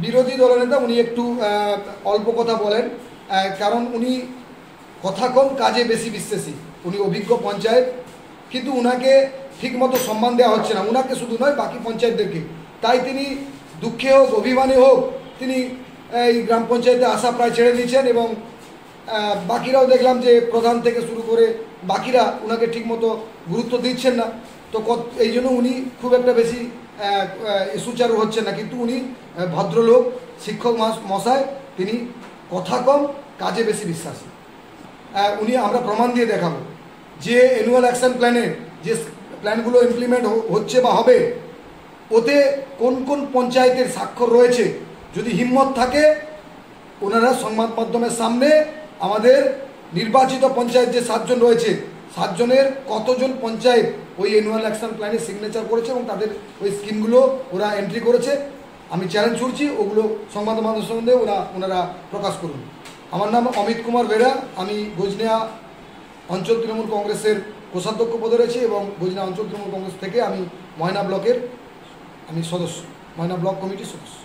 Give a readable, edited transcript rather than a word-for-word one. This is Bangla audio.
বিরোধী দলনেতা উনি একটু অল্প কথা বলেন, কারণ উনি কথা কম কাজে বেশি বিশ্বাসী। উনি অভিজ্ঞ পঞ্চায়েত, কিন্তু উনাকে ঠিকমতো সম্মান দেওয়া হচ্ছে না, উনাকে শুধু নয় বাকি পঞ্চায়েতদেরকে। তাই তিনি দুঃখে হোক অভিমানে হোক তিনি এই গ্রাম পঞ্চায়েতে আসা প্রায় ছেড়ে দিয়েছেন, এবং বাকিরাও দেখলাম যে প্রধান থেকে শুরু করে বাকিরা উনাকে ঠিকমতো গুরুত্ব দিচ্ছেন না। তো এই জন্য উনি খুব একটা বেশি সুচারু হচ্ছেন না, কিন্তু উনি ভদ্রলোক, শিক্ষক মশাই, তিনি কথা কম কাজে বেশি বিশ্বাসী। উনি আমরা প্রমাণ দিয়ে দেখাবো যে অ্যানুয়াল অ্যাকশন প্ল্যানের যে প্ল্যানগুলো ইমপ্লিমেন্ট হচ্ছে বা হবে, ওতে কোন কোন পঞ্চায়েতের স্বাক্ষর রয়েছে। যদি হিম্মত থাকে ওনারা সংবাদ মাধ্যমের সামনে আমাদের নির্বাচিত পঞ্চায়েত যে 7 জন রয়েছে, 7 জনের কতজন পঞ্চায়েত ওই অ্যানুয়াল অ্যাকশন প্ল্যানে সিগনেচার করেছে এবং তাদের ওই স্কিমগুলো ওরা এন্ট্রি করেছে, আমি চ্যালেঞ্জ ছুড়ছি ওগুলো সংবাদ মাধ্যমের সঙ্গে ওনারা প্রকাশ করুন। আমার নাম অমিত কুমার বেরা, আমি গজনিয়া অঞ্চল তৃণমূল কংগ্রেসের কোষাধ্যক্ষ পদে রয়েছি এবং গজনিয়া অঞ্চল তৃণমূল কংগ্রেস থেকে আমি ময়না ব্লকের সদস্য, ময়না ব্লক কমিটির সদস্য।